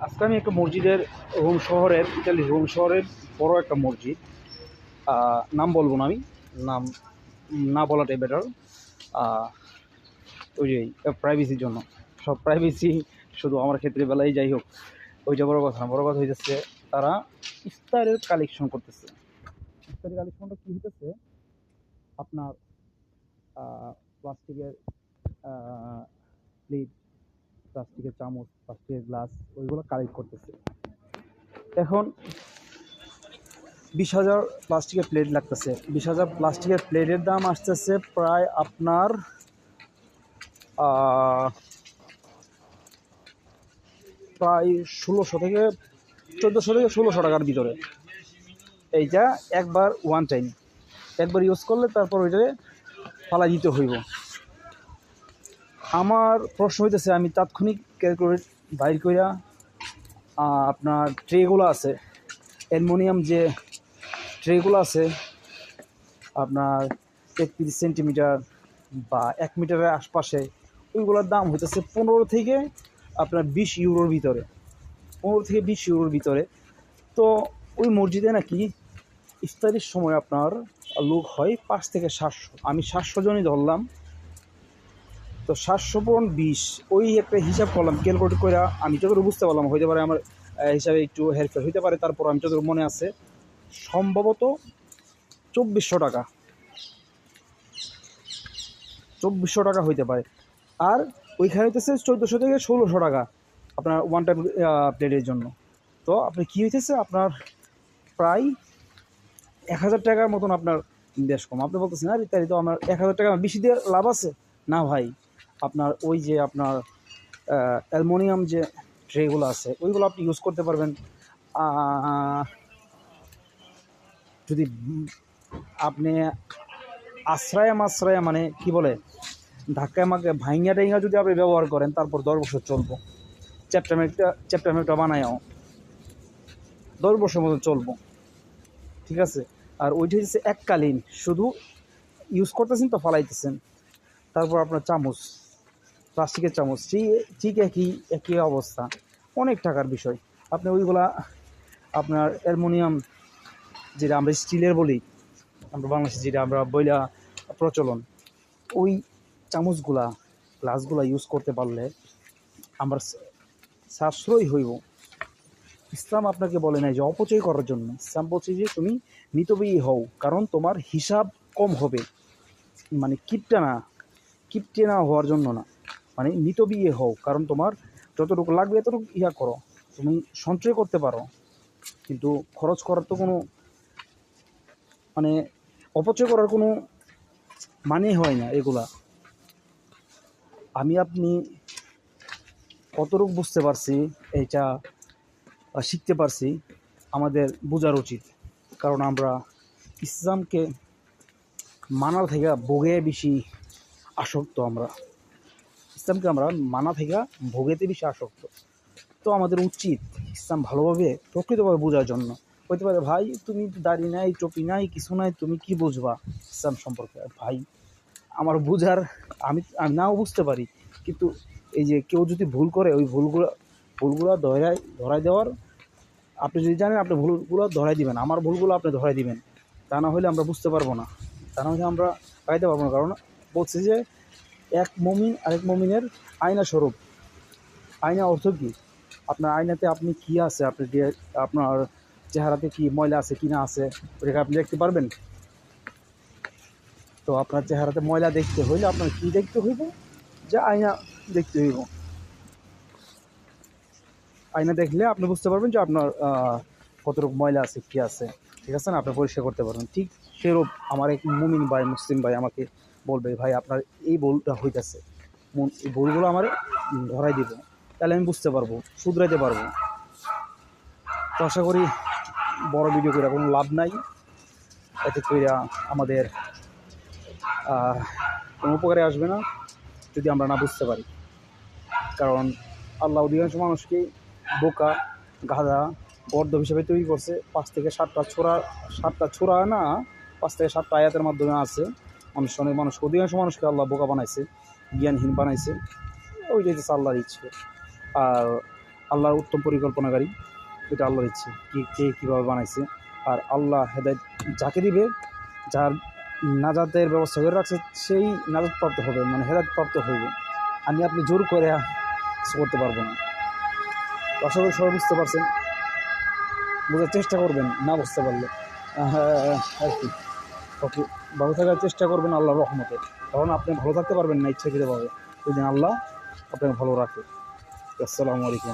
আজকে আমি একটা মসজিদের ইতালি রোম শহরের বড় একটা মসজিদ। নাম বলবো না আমি, নাম না বলাটাই বেটার। ওই যে প্রাইভেসির জন্য, সব প্রাইভেসি শুধু আমার ক্ষেত্রে বেলায় যাই হোক, ওইটা বড় কথা না। বড় কথা হইতেছে তারা ইফতারের কালেকশন করতেছে। ইফতারের কালেকশনটা কী হইতেছে, আপনার প্লাস্টিকের প্লেট, প্লাস্টিকের চামচ, প্লাস্টিকের গ্লাস, ওইগুলো কালেক্ট করতেছে। এখন 20,000 প্লাস্টিকের প্লেট লাগতেছে। 20,000 প্লাস্টিকের প্লেটের দাম আসতেছে প্রায় আপনার প্রায় 1400 থেকে 1600 টাকার ভিতরে। এইটা একবার ওয়ান টাইম, একবার ইউজ করলে তারপর ওইটারে ফালাই দিতে হইব। আমার প্রশ্ন হইতেছে, আমি তাৎক্ষণিক ক্যালকুলেট বাইর কইরা আপনার ট্রেগুলো আছে, অ্যালুমিনিয়াম যে ট্রেগুলো আছে আপনার 33 সেন্টিমিটার বা 1 মিটারের আশপাশে, ওইগুলোর দাম হইতেছে 15 থেকে আপনার 20 ইউরোর ভিতরে। 15 থেকে 20 ইউরোর ভিতরে। তো ওই মসজিদে নাকি ইফতারির সময় আপনার লোক হয় 5 থেকে 700। আমি 700 জনই ধরলাম। তো 700 পূরণ 20, ওই একটা হিসাব করলাম, ক্যালকুলেট করে আমি যতটুকু বুঝতে পারলাম, হইতে পারে আমার হিসাবে একটু হেরফের হইতে পারে, তারপর আমি যতটুকু মনে আছে সম্ভবত 2400 টাকা, 2400 টাকা হইতে পারে। আর ওইখানে হইতেছে 1400 থেকে 1600 টাকা আপনার ওয়ান টাইম প্লেটের জন্য। তো আপনি কী হইতেছে, আপনার প্রায় 1000 টাকার মতন আপনার বেশ কম। আপনি বলতেছেন আর ইত্যাদি, তো আমার 1000 টাকা বেশি দিয়ে লাভ আছে না ভাই। আপনার ওই যে আপনার অ্যালুমিনিয়াম যে ট্রেগুলো আছে, ওইগুলো আপনি ইউজ করতে পারবেন। যদি আপনি আশ্রয়া মানে কি বলে, ধাক্কায় মাকে ভাইঙ্গা টাইঙ্গা যদি আপনি ব্যবহার করেন, তারপর 10 বছর চলবো। চ্যাপ্টার মেকটা বানায়ও 10 বছর মতো চলবো, ঠিক আছে। আর ওইটা হচ্ছে এককালীন, শুধু ইউজ করতেছেন তো ফালাইতেছেন। তারপর আপনার চামচ, প্লাস্টিকের চামচ, ঠিক একই অবস্থা, অনেক টাকার বিষয়। আপনি ওইগুলা আপনার অ্যালুমিনিয়াম, যেটা আমরা স্টিলের বলি, আমরা বাংলাদেশে যেটা আমরা বইলা প্রচলন, ওই চামচগুলা, গ্লাসগুলা ইউজ করতে পারলে আমরা সাশ্রয়ী হইব। ইসলাম আপনাকে বলে নাই যে অপচয় করার জন্য। ইসলাম বলছে যে তুমি মিতব্যয়ী হও, কারণ তোমার হিসাব কম হবে। মানে কিপটে না হওয়ার জন্য না, মানে মিতব্যয়ী হও, কারণ তোমার যতটুকু লাগবে এতটুকু করো, তুমি সঞ্চয় করতে পারো, কিন্তু খরচ করার তো কোনো মানে অপচয় করার কোনো মানে হয় না এগুলা। আপনি কতটুকু বুঝতে পারছি, এইটা শিখতে পারছি, আমাদের বোঝার উচিত। কারণ আমরা ইসলামকে মানার থেকে ভোগে বেশি আসক্ত। ইসলামকে আমরা মানা থেকে ভোগেতে বেশি আসক্ত। তো আমাদের উচিত ইসলাম ভালোভাবে প্রকৃতভাবে বোঝার জন্য। হইতে পারে ভাই তুমি দাড়ি নাই, টুপি নাই, কিছু নাই, তুমি কি বুঝবা ইসলাম সম্পর্কে? ভাই আমার বুঝার, আমি নাও বুঝতে পারি, কিন্তু এই যে কেউ যদি ভুল করে, ওই ভুলগুলো ধরাই দেওয়ার, আপনি যদি জানেন আপনি ভুলগুলো ধরাই দিবেন, আমার ভুলগুলো আপনি ধরাই দিবেন। তা না হলে আমরা বুঝতে পারবো না, তা না হলে আমরা পাইতে পারবো না। কারণ বলছে যে এক মুমিন আরেক মুমিনের আয়না স্বরূপ। আয়না অর্থ কী? আপনার আয়নাতে আপনি কি আছে, আপনার চেহারাতে কি ময়লা আছে কি না আছে, ওটাকে আপনি দেখতে পারবেন? তো আপনার চেহারাতে ময়লা দেখতে হইলে আপনার কি দেখতে হইব? যে আয়না দেখতে হইব। আয়না দেখলে আপনি বুঝতে পারবেন যে আপনার কতটুকু ময়লা আছে, কি আছে, ঠিক আছে না, আপনি পরিষ্কার করতে পারবেন। ঠিক সেরূপ আমার এক মুমিন ভাই, মুসলিম ভাই আমাকে বলবে ভাই আপনার এই ভুলটা হইতেছে, এই ভুলগুলো আমার ধরাই দিব, তাহলে আমি বুঝতে পারবো, শুধরাইতে পারবো। তো আশা করি বড় ভিডিও করে কোনো লাভ নাই, এতে করে আমাদের কোনো উপকারে আসবে না যদি আমরা না বুঝতে পারি। কারণ আল্লাহ অধিকাংশ মানুষকেই বোকা, গাধা, গর্দভ হিসেবে তৈরি করছে। 5 থেকে 7টা ছোড়া না, 5 থেকে 7টা আয়াতের মাধ্যমে আছে অনেক মানুষকে, অধিকাংশ মানুষকে আল্লাহ বোকা বানাইছে, জ্ঞানহীন বানাইছে। ওইটাই হচ্ছে আল্লাহর ইচ্ছে। আর আল্লাহর উত্তম পরিকল্পনাকারী, এটা আল্লাহর ইচ্ছে কে কীভাবে বানাইছে। আর আল্লাহ হেদায়েত যাকে দিবে, যার নাজাতের ব্যবস্থা করে রাখছে, সেই নাজাত প্রাপ্ত হবে, মানে হেদায়েত প্রাপ্ত হইবে। আপনি জোর করে কিছু করতে পারবো না। আশা করি সবাই বুঝতে পারছেন, বোঝার চেষ্টা করবেন, না বুঝতে পারলে আর কি। ওকে, ভালো থাকার চেষ্টা করবেন আল্লাহর রহমতে, কারণ আপনি ভালো থাকতে পারবেন না ইচ্ছাকৃতভাবে, যদি আল্লাহ আপনাকে ভালো রাখে। আসসালামু আলাইকুম।